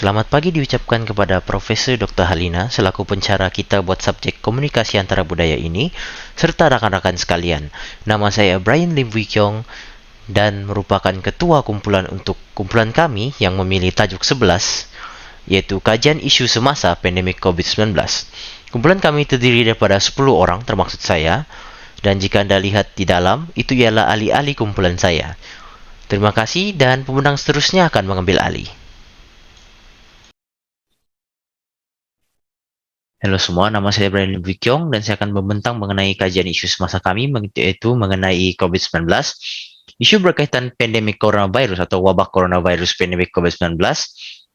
Selamat pagi diucapkan kepada Profesor Dr. Halina selaku pencara kita buat subjek komunikasi antara budaya ini serta rakan-rakan sekalian. Nama saya Brian Lim Wee Kyong dan merupakan ketua kumpulan kami yang memilih tajuk 11 yaitu kajian isu semasa pandemik COVID-19. Kumpulan kami terdiri daripada 10 orang termaksud saya, dan jika Anda lihat di dalam, itu ialah ahli-ahli kumpulan saya. Terima kasih dan pemenang seterusnya akan mengambil alih. Halo semua, nama saya Brian Lim Wee Kyong dan saya akan membentang mengenai kajian isu semasa kami, yaitu mengenai COVID-19. Isu berkaitan pandemik coronavirus atau wabak coronavirus pandemik COVID-19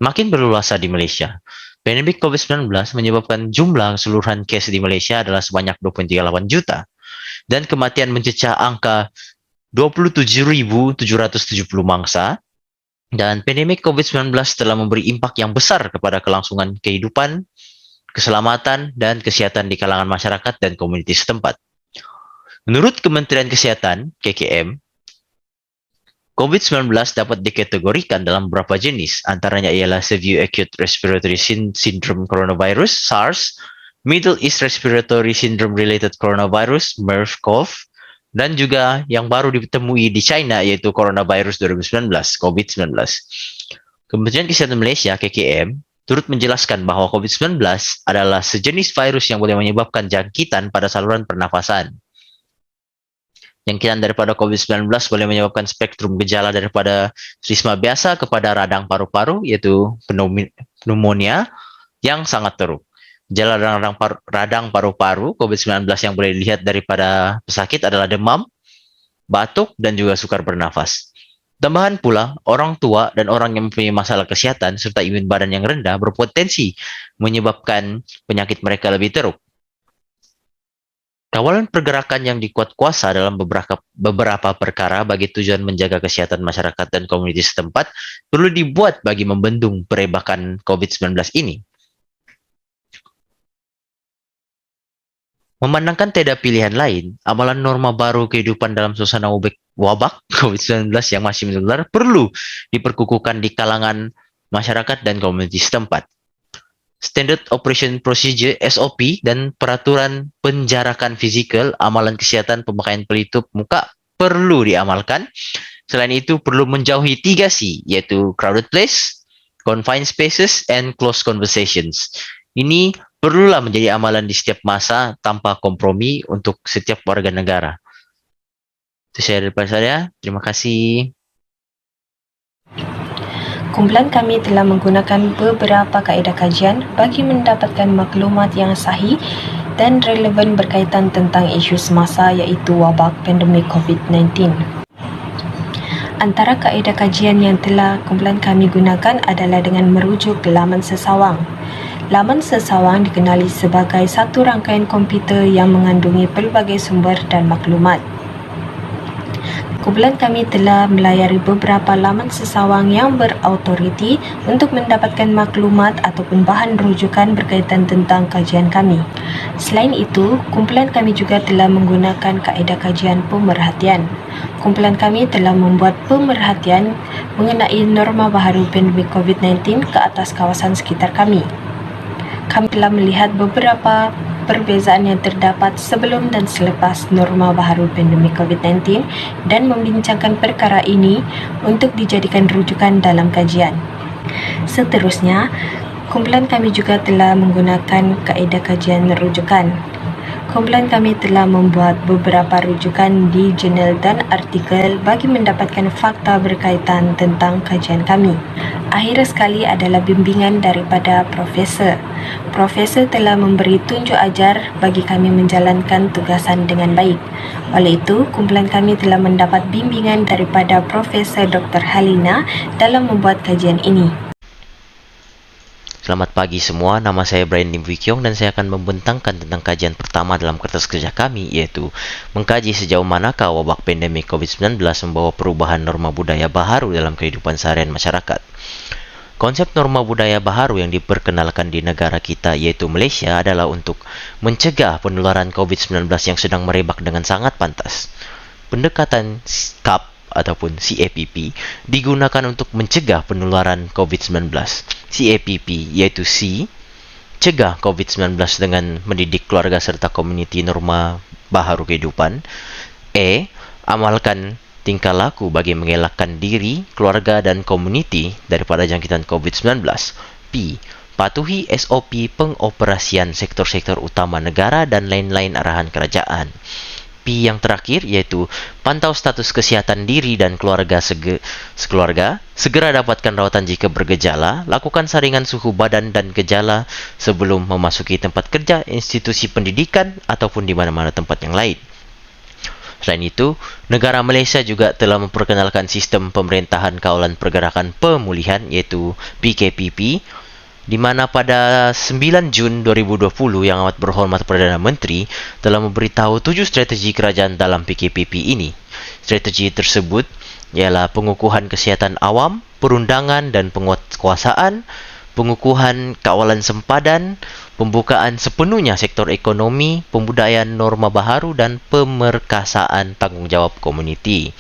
makin berluasa di Malaysia. Pandemik COVID-19 menyebabkan jumlah keseluruhan kes di Malaysia adalah sebanyak 2.38 juta dan kematian mencecah angka 27.770 mangsa. Dan pandemik COVID-19 telah memberi impak yang besar kepada kelangsungan kehidupan, keselamatan, dan kesihatan di kalangan masyarakat dan komunitas setempat. Menurut Kementerian Kesihatan, KKM, COVID-19 dapat dikategorikan dalam beberapa jenis, antaranya ialah Severe Acute Respiratory Syndrome Coronavirus, SARS, Middle East Respiratory Syndrome Related Coronavirus, MERS-CoV, dan juga yang baru ditemui di China yaitu Coronavirus 2019, COVID-19. Kementerian Kesehatan Malaysia, KKM, turut menjelaskan bahwa COVID-19 adalah sejenis virus yang boleh menyebabkan jangkitan pada saluran pernafasan. Jangkitan daripada COVID-19 boleh menyebabkan spektrum gejala daripada trisma biasa kepada radang paru-paru, yaitu pneumonia yang sangat teruk. Gejala radang paru-paru COVID-19 yang boleh dilihat daripada pesakit adalah demam, batuk, dan juga sukar bernafas. Tambahan pula, orang tua dan orang yang mempunyai masalah kesehatan serta imun badan yang rendah berpotensi menyebabkan penyakit mereka lebih teruk. Kawalan pergerakan yang dikuat kuasa dalam beberapa perkara bagi tujuan menjaga kesehatan masyarakat dan komunitas setempat perlu dibuat bagi membendung perebakan COVID-19 ini. Memandangkan tiada pilihan lain, amalan norma baru kehidupan dalam suasana wabak COVID-19 yang masih menular perlu diperkukuhkan di kalangan masyarakat dan komunitas setempat. Standard Operation Procedure SOP dan peraturan penjarakan fizikal, amalan kesihatan pemakaian pelitup muka perlu diamalkan. Selain itu perlu menjauhi 3C, yaitu crowded place, confined spaces, and close conversations. Ini perlulah menjadi amalan di setiap masa tanpa kompromi untuk setiap warga negara. Itu saya daripada saya. Terima kasih. Kumpulan kami telah menggunakan beberapa kaedah kajian bagi mendapatkan maklumat yang sahih dan relevan berkaitan tentang isu semasa iaitu wabak pandemik COVID-19. Antara kaedah kajian yang telah kumpulan kami gunakan adalah dengan merujuk laman sesawang. Laman sesawang dikenali sebagai satu rangkaian komputer yang mengandungi pelbagai sumber dan maklumat. Kumpulan kami telah melayari beberapa laman sesawang yang berautoriti untuk mendapatkan maklumat ataupun bahan rujukan berkaitan tentang kajian kami. Selain itu, kumpulan kami juga telah menggunakan kaedah kajian pemerhatian. Kumpulan kami telah membuat pemerhatian mengenai norma baharu pandemik COVID-19 ke atas kawasan sekitar kami. Kami telah melihat beberapa perbezaan yang terdapat sebelum dan selepas norma baharu pandemik COVID-19 dan membincangkan perkara ini untuk dijadikan rujukan dalam kajian. Seterusnya, kumpulan kami juga telah menggunakan kaedah kajian rujukan. Kumpulan kami telah membuat beberapa rujukan di jurnal dan artikel bagi mendapatkan fakta berkaitan tentang kajian kami. Akhir sekali adalah bimbingan daripada Profesor. Profesor telah memberi tunjuk ajar bagi kami menjalankan tugasan dengan baik. Oleh itu, kumpulan kami telah mendapat bimbingan daripada Profesor Dr. Halina dalam membuat kajian ini. Selamat pagi semua, nama saya Brian Lim Wee Kyong dan saya akan membentangkan tentang kajian pertama dalam kertas kerja kami, yaitu mengkaji sejauh manakah wabak pandemik COVID-19 membawa perubahan norma budaya baharu dalam kehidupan seharian masyarakat. Konsep norma budaya baharu yang diperkenalkan di negara kita yaitu Malaysia adalah untuk mencegah penularan COVID-19 yang sedang merebak dengan sangat pantas. Pendekatan CAP ataupun CAPP digunakan untuk mencegah penularan COVID-19. CAPP yaitu C, cegah COVID-19 dengan mendidik keluarga serta komuniti norma baharu kehidupan. E, amalkan tingkah laku bagi mengelakkan diri, keluarga dan komuniti daripada jangkitan COVID-19. P, patuhi SOP pengoperasian sektor-sektor utama negara dan lain-lain arahan kerajaan. P yang terakhir yaitu pantau status kesihatan diri dan keluarga sekeluarga, segera dapatkan rawatan jika bergejala, lakukan saringan suhu badan dan gejala sebelum memasuki tempat kerja, institusi pendidikan ataupun di mana-mana tempat yang lain. Selain itu, negara Malaysia juga telah memperkenalkan sistem pemerintahan kawalan pergerakan pemulihan yaitu PKPP, di mana pada 9 Jun 2020 yang amat berhormat Perdana Menteri telah memberitahu 7 strategi kerajaan dalam PKPP ini. Strategi tersebut ialah pengukuhan kesihatan awam, perundangan dan penguasaan, pengukuhan kawalan sempadan, pembukaan sepenuhnya sektor ekonomi, pembudayaan norma baharu dan pemerkasaan tanggungjawab komuniti.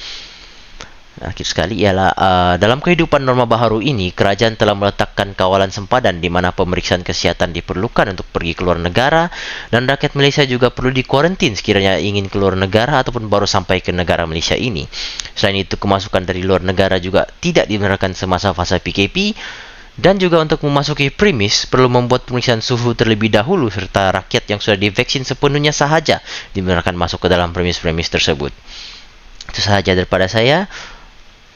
Akhir sekali ialah dalam kehidupan norma baharu ini, kerajaan telah meletakkan kawalan sempadan di mana pemeriksaan kesihatan diperlukan untuk pergi keluar negara dan rakyat Malaysia juga perlu dikuarantin sekiranya ingin keluar negara ataupun baru sampai ke negara Malaysia ini. Selain itu, kemasukan dari luar negara juga tidak dibenarkan semasa fasa PKP dan juga untuk memasuki premis perlu membuat pemeriksaan suhu terlebih dahulu serta rakyat yang sudah divaksin sepenuhnya sahaja dibenarkan masuk ke dalam premis-premis tersebut. Itu sahaja daripada saya.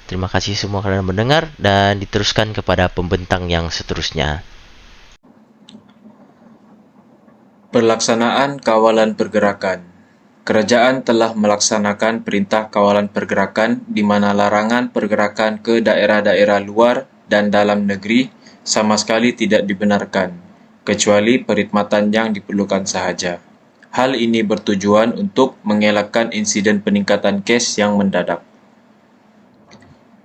Terima kasih semua kerana mendengar dan diteruskan kepada pembentang yang seterusnya. Pelaksanaan kawalan pergerakan. Kerajaan telah melaksanakan perintah kawalan pergerakan di mana larangan pergerakan ke daerah-daerah luar dan dalam negeri sama sekali tidak dibenarkan, kecuali perkhidmatan yang diperlukan sahaja. Hal ini bertujuan untuk mengelakkan insiden peningkatan kes yang mendadak.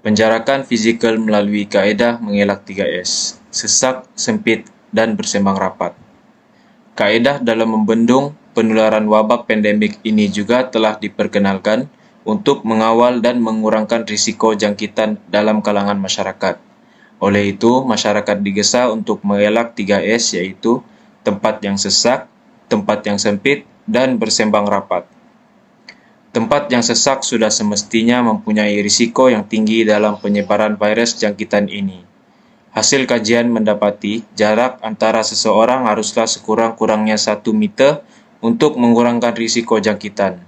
Penjarakan fizikal melalui kaedah mengelak 3S, sesak, sempit, dan bersembang rapat. Kaedah dalam membendung penularan wabak pandemik ini juga telah diperkenalkan untuk mengawal dan mengurangkan risiko jangkitan dalam kalangan masyarakat. Oleh itu, masyarakat digesa untuk mengelak 3S iaitu tempat yang sesak, tempat yang sempit, dan bersembang rapat. Tempat yang sesak sudah semestinya mempunyai risiko yang tinggi dalam penyebaran virus jangkitan ini. Hasil kajian mendapati jarak antara seseorang haruslah sekurang-kurangnya 1 meter untuk mengurangkan risiko jangkitan.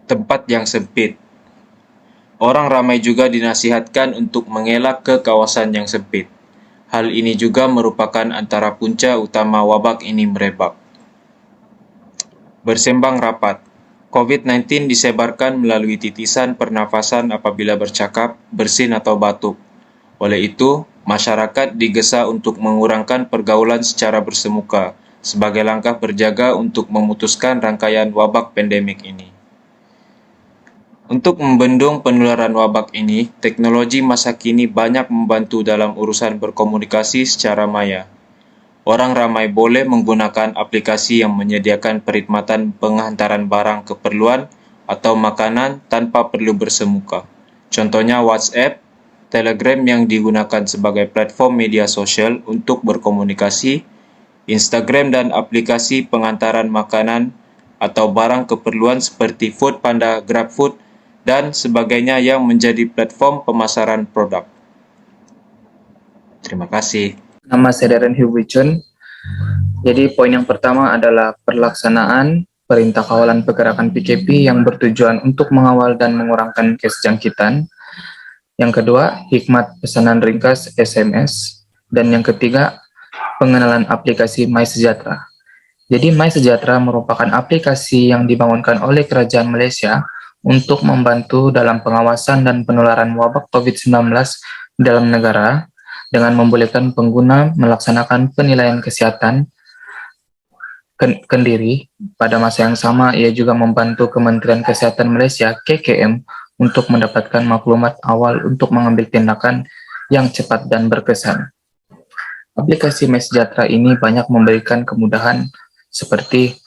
Tempat yang sempit. Orang ramai juga dinasihatkan untuk mengelak ke kawasan yang sempit. Hal ini juga merupakan antara punca utama wabak ini merebak. Bersembang rapat. COVID-19 disebarkan melalui titisan pernafasan apabila bercakap, bersin atau batuk. Oleh itu, masyarakat digesa untuk mengurangkan pergaulan secara bersemuka sebagai langkah berjaga untuk memutuskan rangkaian wabak pandemik ini. Untuk membendung penularan wabak ini, teknologi masa kini banyak membantu dalam urusan berkomunikasi secara maya. Orang ramai boleh menggunakan aplikasi yang menyediakan perkhidmatan penghantaran barang keperluan atau makanan tanpa perlu bersemuka. Contohnya WhatsApp, Telegram yang digunakan sebagai platform media sosial untuk berkomunikasi, Instagram dan aplikasi penghantaran makanan atau barang keperluan seperti Foodpanda, GrabFood dan sebagainya yang menjadi platform pemasaran produk. Terima kasih. Nama saya Darren Hugh Wichun. Jadi poin yang pertama adalah pelaksanaan perintah kawalan pergerakan PKP yang bertujuan untuk mengawal dan mengurangkan kes jangkitan. Yang kedua, hikmat pesanan ringkas SMS. Dan yang ketiga, pengenalan aplikasi MySejahtera. Jadi MySejahtera merupakan aplikasi yang dibangunkan oleh Kerajaan Malaysia untuk membantu dalam pengawasan dan penularan wabak COVID-19 dalam negara, dengan membolehkan pengguna melaksanakan penilaian kesihatan kendiri. Pada masa yang sama, ia juga membantu Kementerian Kesihatan Malaysia (KKM) untuk mendapatkan maklumat awal untuk mengambil tindakan yang cepat dan berkesan. Aplikasi MySejahtera ini banyak memberikan kemudahan seperti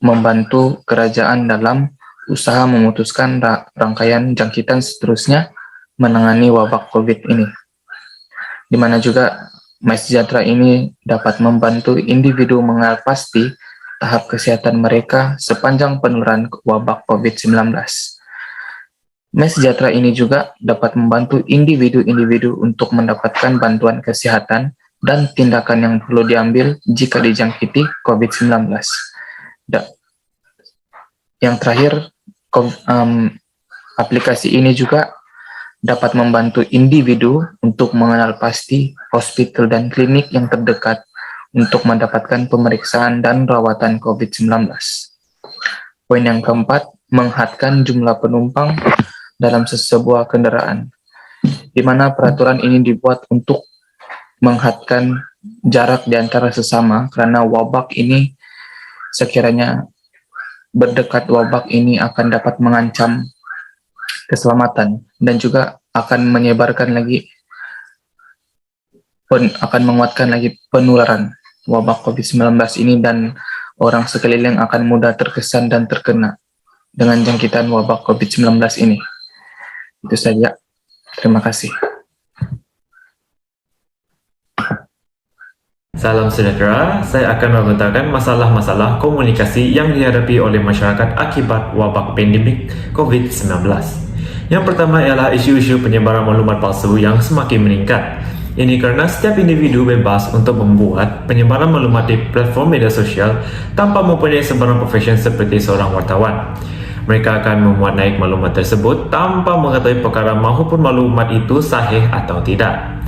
membantu kerajaan dalam usaha memutuskan rangkaian jangkitan seterusnya menangani wabak COVID ini. Di mana juga MySejahtera ini dapat membantu individu mengenal pasti tahap kesehatan mereka sepanjang penularan wabak COVID-19. MySejahtera ini juga dapat membantu individu-individu untuk mendapatkan bantuan kesehatan dan tindakan yang perlu diambil jika dijangkiti COVID-19. Yang terakhir, aplikasi ini juga dapat membantu individu untuk mengenal pasti hospital dan klinik yang terdekat untuk mendapatkan pemeriksaan dan rawatan COVID-19. Poin yang keempat, menghadkan jumlah penumpang dalam sebuah kendaraan, di mana peraturan ini dibuat untuk menghadkan jarak di antara sesama karena wabak ini sekiranya berdekat wabak ini akan dapat mengancam keselamatan dan juga akan menyebarkan lagi akan menguatkan lagi penularan wabak COVID-19 ini dan orang sekeliling akan mudah terkesan dan terkena dengan jangkitan wabak COVID-19 ini. Itu saja. Terima kasih. Salam sejahtera, saya akan membentangkan masalah-masalah komunikasi yang dihadapi oleh masyarakat akibat wabak pandemik COVID-19. Yang pertama ialah isu-isu penyebaran maklumat palsu yang semakin meningkat. Ini kerana setiap individu bebas untuk membuat penyebaran maklumat di platform media sosial tanpa mempunyai sebarang profesion seperti seorang wartawan. Mereka akan memuat naik maklumat tersebut tanpa mengetahui perkara maupun maklumat itu sahih atau tidak.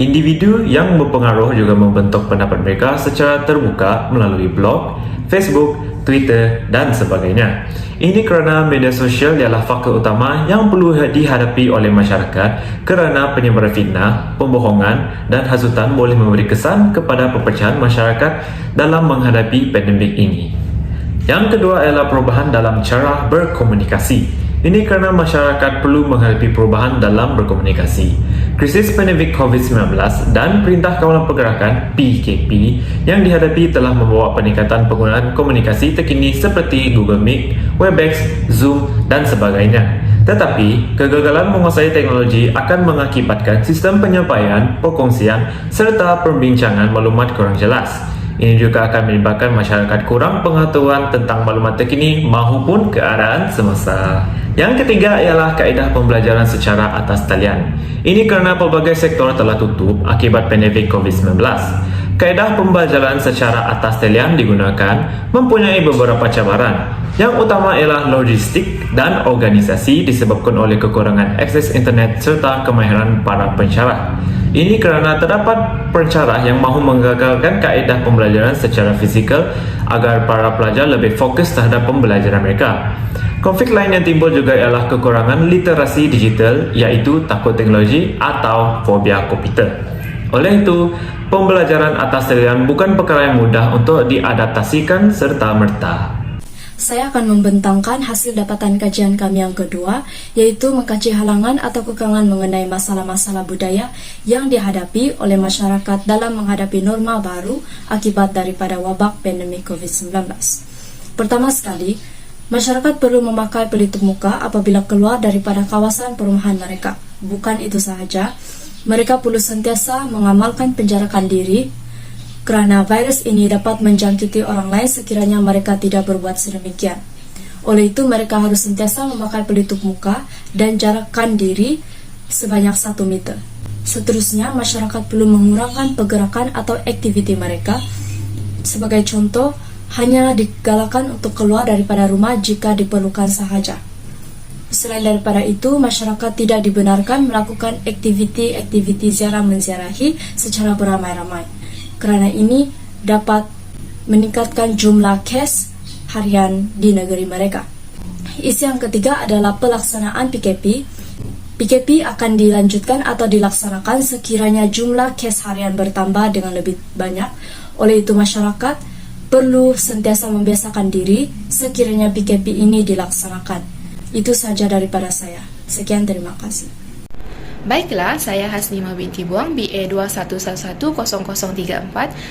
Individu yang berpengaruh juga membentuk pendapat mereka secara terbuka melalui blog, Facebook, Twitter dan sebagainya. Ini kerana media sosial ialah faktor utama yang perlu dihadapi oleh masyarakat kerana penyebaran fitnah, pembohongan dan hasutan boleh memberi kesan kepada perpecahan masyarakat dalam menghadapi pandemik ini. Yang kedua ialah perubahan dalam cara berkomunikasi. Ini kerana masyarakat perlu menghadapi perubahan dalam berkomunikasi. Krisis pandemik COVID-19 dan Perintah Kawalan Pergerakan PKP yang dihadapi telah membawa peningkatan penggunaan komunikasi terkini seperti Google Meet, Webex, Zoom dan sebagainya. Tetapi, kegagalan menguasai teknologi akan mengakibatkan sistem penyampaian, perkongsian serta perbincangan maklumat kurang jelas. Ini juga akan menyebabkan masyarakat kurang pengetahuan tentang maklumat terkini maupun keadaan semasa. Yang ketiga ialah kaedah pembelajaran secara atas talian. Ini kerana pelbagai sektor telah tutup akibat pandemik COVID-19. Kaedah pembelajaran secara atas talian digunakan mempunyai beberapa cabaran. Yang utama ialah logistik dan organisasi disebabkan oleh kekurangan akses internet serta kemahiran para pensyarah. Ini kerana terdapat pensyarah yang mahu menggagalkan kaedah pembelajaran secara fizikal agar para pelajar lebih fokus terhadap pembelajaran mereka. Konflik lain yang timbul juga ialah kekurangan literasi digital, iaitu takut teknologi atau fobia komputer. Oleh itu, pembelajaran atas talian bukan perkara yang mudah untuk diadaptasikan serta-merta. Saya akan membentangkan hasil dapatan kajian kami yang kedua, yaitu mengkaji halangan atau kekangan mengenai masalah-masalah budaya yang dihadapi oleh masyarakat dalam menghadapi norma baru akibat daripada wabak pandemik COVID-19. Pertama sekali, masyarakat perlu memakai pelitup muka apabila keluar daripada kawasan perumahan mereka. Bukan itu sahaja, mereka perlu sentiasa mengamalkan penjarakan diri kerana virus ini dapat menjangkiti orang lain sekiranya mereka tidak berbuat sedemikian. Oleh itu, mereka harus sentiasa memakai pelitup muka dan jarakkan diri sebanyak 1 meter. Seterusnya, masyarakat perlu mengurangkan pergerakan atau aktiviti mereka. Sebagai contoh, hanya digalakkan untuk keluar daripada rumah jika diperlukan sahaja. Selain daripada itu, masyarakat tidak dibenarkan melakukan aktiviti-aktiviti ziarah-menziarahi secara beramai-ramai. Kerana ini dapat meningkatkan jumlah kes harian di negeri mereka. Isu yang ketiga adalah pelaksanaan PKP. PKP akan dilanjutkan atau dilaksanakan sekiranya jumlah kes harian bertambah dengan lebih banyak. Oleh itu, masyarakat perlu sentiasa membiasakan diri sekiranya PKP ini dilaksanakan. Itu saja daripada saya. Sekian, terima kasih. Baiklah, saya Hasnima binti Buang, BA 21110034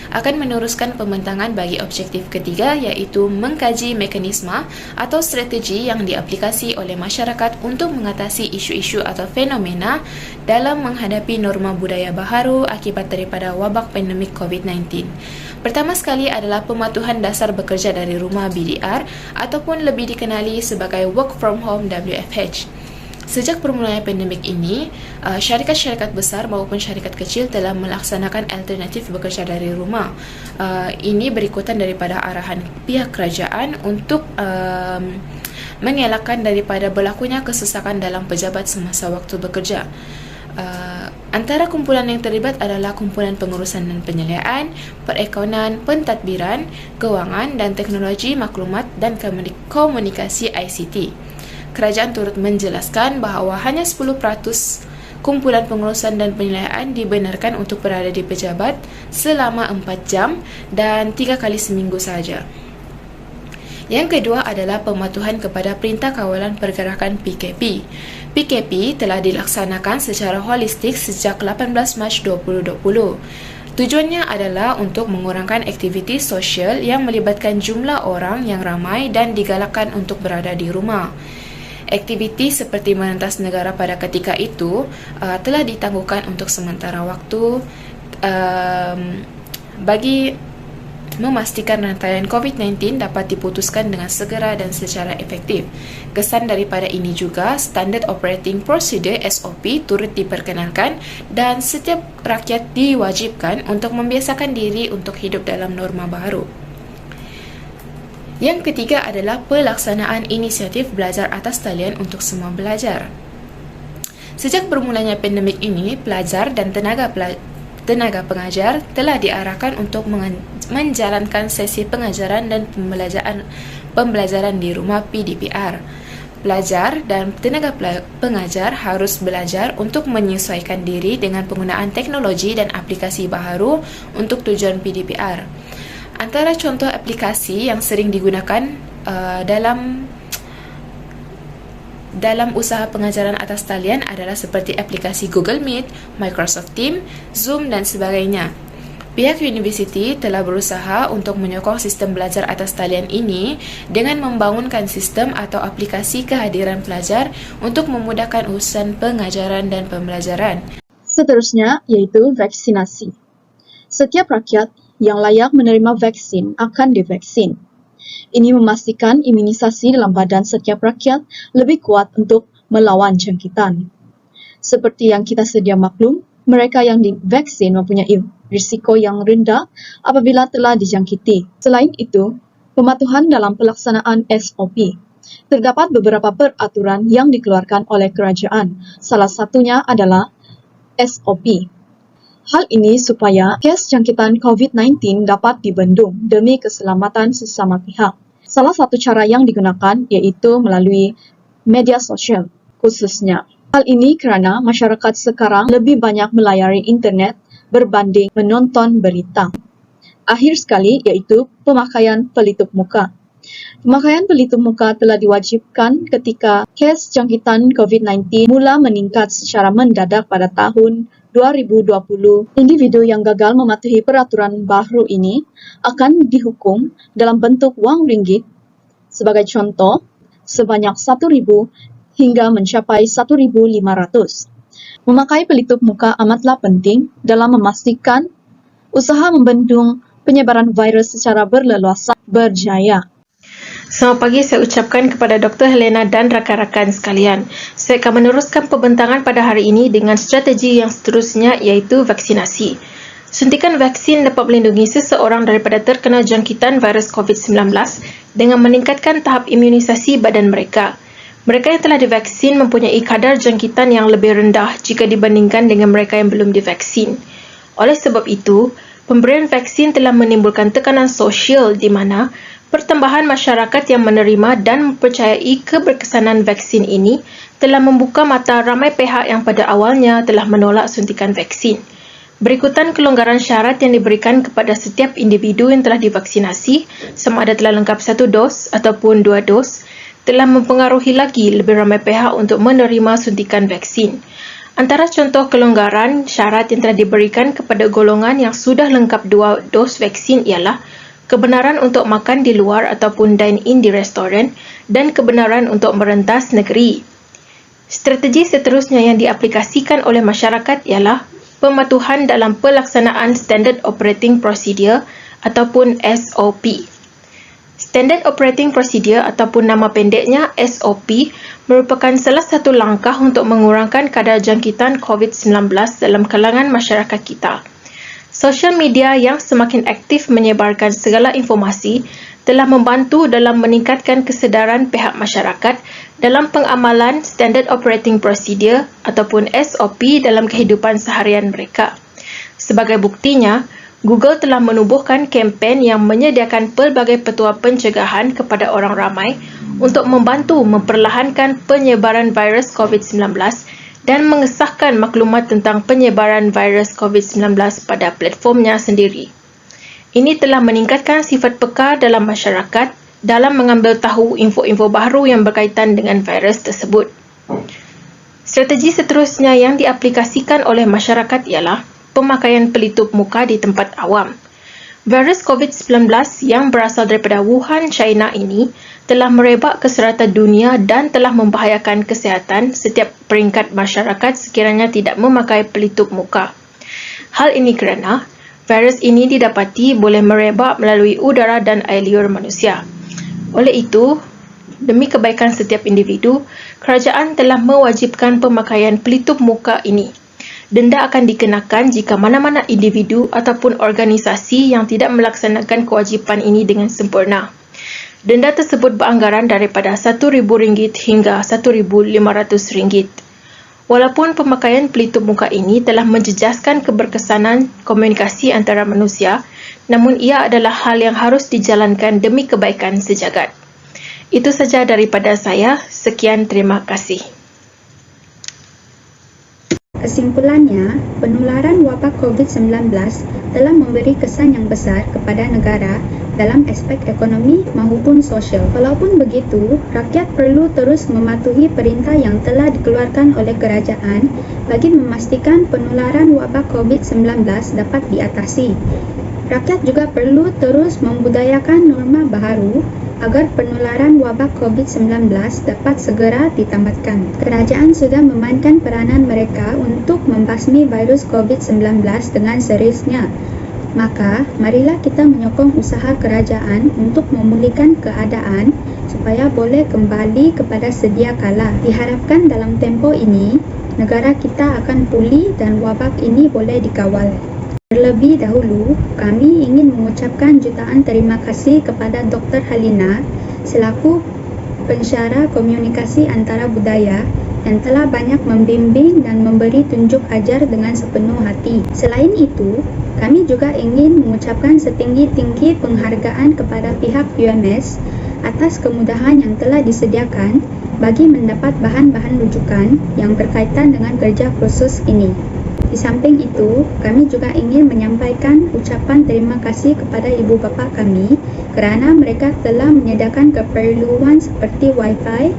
akan meneruskan pembentangan bagi objektif ketiga iaitu mengkaji mekanisme atau strategi yang diaplikasi oleh masyarakat untuk mengatasi isu-isu atau fenomena dalam menghadapi norma budaya baharu akibat daripada wabak pandemik COVID-19. Pertama sekali adalah pematuhan dasar bekerja dari rumah BDR ataupun lebih dikenali sebagai Work From Home WFH. Sejak permulaan pandemik ini, syarikat-syarikat besar maupun syarikat kecil telah melaksanakan alternatif bekerja dari rumah. Ini berikutan daripada arahan pihak kerajaan untuk mengelakkan daripada berlakunya kesesakan dalam pejabat semasa waktu bekerja. Antara kumpulan yang terlibat adalah kumpulan pengurusan dan penyeliaan, perekonomian, pentadbiran, kewangan dan teknologi maklumat dan komunikasi ICT. Kerajaan turut menjelaskan bahawa hanya 10% kumpulan pengurusan dan penyeliaan dibenarkan untuk berada di pejabat selama 4 jam dan 3 kali seminggu sahaja. Yang kedua adalah pematuhan kepada Perintah Kawalan Pergerakan PKP. PKP telah dilaksanakan secara holistik sejak 18 Mac 2020. Tujuannya adalah untuk mengurangkan aktiviti sosial yang melibatkan jumlah orang yang ramai dan digalakkan untuk berada di rumah. Aktiviti seperti merentas negara pada ketika itu telah ditangguhkan untuk sementara waktu bagi memastikan rantaian COVID-19 dapat diputuskan dengan segera dan secara efektif. Kesan daripada ini juga, Standard Operating Procedure SOP turut diperkenalkan dan setiap rakyat diwajibkan untuk membiasakan diri untuk hidup dalam norma baru. Yang ketiga adalah pelaksanaan inisiatif belajar atas talian untuk semua belajar. Sejak bermulanya pandemik ini, pelajar dan tenaga pengajar telah diarahkan untuk menjalankan sesi pengajaran dan pembelajaran di rumah PDPR. Pelajar dan tenaga pengajar harus belajar untuk menyesuaikan diri dengan penggunaan teknologi dan aplikasi baharu untuk tujuan PDPR. Antara contoh aplikasi yang sering digunakan dalam usaha pengajaran atas talian adalah seperti aplikasi Google Meet, Microsoft Teams, Zoom dan sebagainya. Pihak universiti telah berusaha untuk menyokong sistem belajar atas talian ini dengan membangunkan sistem atau aplikasi kehadiran pelajar untuk memudahkan urusan pengajaran dan pembelajaran. Seterusnya yaitu vaksinasi. Setiap rakyat yang layak menerima vaksin akan divaksin. Ini memastikan imunisasi dalam badan setiap rakyat lebih kuat untuk melawan jangkitan. Seperti yang kita sedia maklum, mereka yang divaksin mempunyai risiko yang rendah apabila telah dijangkiti. Selain itu, pematuhan dalam pelaksanaan SOP. Terdapat beberapa peraturan yang dikeluarkan oleh kerajaan. Salah satunya adalah SOP. Hal ini supaya kes jangkitan COVID-19 dapat dibendung demi keselamatan sesama pihak. Salah satu cara yang digunakan yaitu melalui media sosial khususnya. Hal ini kerana masyarakat sekarang lebih banyak melayari internet berbanding menonton berita. Akhir sekali yaitu pemakaian pelitup muka. Pemakaian pelitup muka telah diwajibkan ketika kes jangkitan COVID-19 mula meningkat secara mendadak pada tahun 2020. Individu yang gagal mematuhi peraturan baru ini akan dihukum dalam bentuk wang ringgit sebagai contoh sebanyak 1,000 hingga mencapai 1,500. Memakai pelitup muka amatlah penting dalam memastikan usaha membendung penyebaran virus secara berleluasa berjaya. Selamat pagi, saya ucapkan kepada Dr. Helena dan rakan-rakan sekalian. Saya akan meneruskan pembentangan pada hari ini dengan strategi yang seterusnya iaitu vaksinasi. Suntikan vaksin dapat melindungi seseorang daripada terkena jangkitan virus COVID-19 dengan meningkatkan tahap imunisasi badan mereka. Mereka yang telah divaksin mempunyai kadar jangkitan yang lebih rendah jika dibandingkan dengan mereka yang belum divaksin. Oleh sebab itu, pemberian vaksin telah menimbulkan tekanan sosial di mana pertambahan masyarakat yang menerima dan mempercayai keberkesanan vaksin ini telah membuka mata ramai pihak yang pada awalnya telah menolak suntikan vaksin. Berikutan kelonggaran syarat yang diberikan kepada setiap individu yang telah divaksinasi, sama ada telah lengkap 1 dos ataupun 2 dos, telah mempengaruhi lagi lebih ramai pihak untuk menerima suntikan vaksin. Antara contoh kelonggaran syarat yang telah diberikan kepada golongan yang sudah lengkap 2 dos vaksin ialah kebenaran untuk makan di luar ataupun dine-in di restoran dan kebenaran untuk merentas negeri. Strategi seterusnya yang diaplikasikan oleh masyarakat ialah pematuhan dalam pelaksanaan Standard Operating Procedure ataupun SOP. Standard Operating Procedure ataupun nama pendeknya SOP merupakan salah satu langkah untuk mengurangkan kadar jangkitan COVID-19 dalam kalangan masyarakat kita. Sosial media yang semakin aktif menyebarkan segala informasi telah membantu dalam meningkatkan kesedaran pihak masyarakat dalam pengamalan Standard Operating Procedure ataupun SOP dalam kehidupan seharian mereka. Sebagai buktinya, Google telah menubuhkan kempen yang menyediakan pelbagai petua pencegahan kepada orang ramai untuk membantu memperlahankan penyebaran virus COVID-19 dan mengesahkan maklumat tentang penyebaran virus COVID-19 pada platformnya sendiri. Ini telah meningkatkan sifat peka dalam masyarakat dalam mengambil tahu info-info baru yang berkaitan dengan virus tersebut. Strategi seterusnya yang diaplikasikan oleh masyarakat ialah pemakaian pelitup muka di tempat awam. Virus COVID-19 yang berasal daripada Wuhan, China ini telah merebak ke serata dunia dan telah membahayakan kesihatan setiap peringkat masyarakat sekiranya tidak memakai pelitup muka. Hal ini kerana virus ini didapati boleh merebak melalui udara dan air liur manusia. Oleh itu, demi kebaikan setiap individu, kerajaan telah mewajibkan pemakaian pelitup muka ini. Denda akan dikenakan jika mana-mana individu ataupun organisasi yang tidak melaksanakan kewajipan ini dengan sempurna. Denda tersebut beranggaran daripada RM1,000 hingga RM1,500. Walaupun pemakaian pelitup muka ini telah menjejaskan keberkesanan komunikasi antara manusia, namun ia adalah hal yang harus dijalankan demi kebaikan sejagat. Itu saja daripada saya. Sekian, terima kasih. Kesimpulannya, penularan wabak COVID-19 telah memberi kesan yang besar kepada negara dalam aspek ekonomi maupun sosial. Walaupun begitu, rakyat perlu terus mematuhi perintah yang telah dikeluarkan oleh kerajaan bagi memastikan penularan wabak COVID-19 dapat diatasi. Rakyat juga perlu terus membudayakan norma baharu agar penularan wabak COVID-19 dapat segera ditamatkan. Kerajaan sudah memainkan peranan mereka untuk membasmi virus COVID-19 dengan seriusnya. Maka, marilah kita menyokong usaha kerajaan untuk memulihkan keadaan supaya boleh kembali kepada sedia kala. Diharapkan dalam tempoh ini, negara kita akan pulih dan wabak ini boleh dikawal. Terlebih dahulu, kami ingin mengucapkan jutaan terima kasih kepada Dr. Halina selaku pensyarah komunikasi antara budaya yang telah banyak membimbing dan memberi tunjuk ajar dengan sepenuh hati. Selain itu, kami juga ingin mengucapkan setinggi-tinggi penghargaan kepada pihak UMS atas kemudahan yang telah disediakan bagi mendapat bahan-bahan rujukan yang berkaitan dengan kerja khusus ini. Di samping itu, kami juga ingin menyampaikan ucapan terima kasih kepada ibu bapa kami kerana mereka telah menyediakan keperluan seperti Wi-Fi,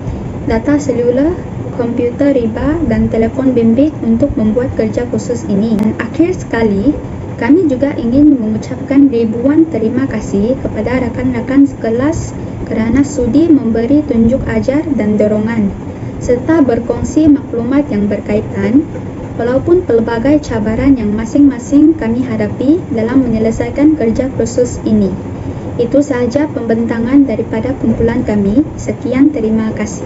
data seluler, komputer riba dan telefon bimbit untuk membuat kerja khusus ini. Dan akhir sekali, kami juga ingin mengucapkan ribuan terima kasih kepada rakan-rakan sekelas kerana sudi memberi tunjuk ajar dan dorongan serta berkongsi maklumat yang berkaitan walaupun pelbagai cabaran yang masing-masing kami hadapi dalam menyelesaikan kerja khusus ini. Itu sahaja pembentangan daripada kumpulan kami. Sekian, terima kasih.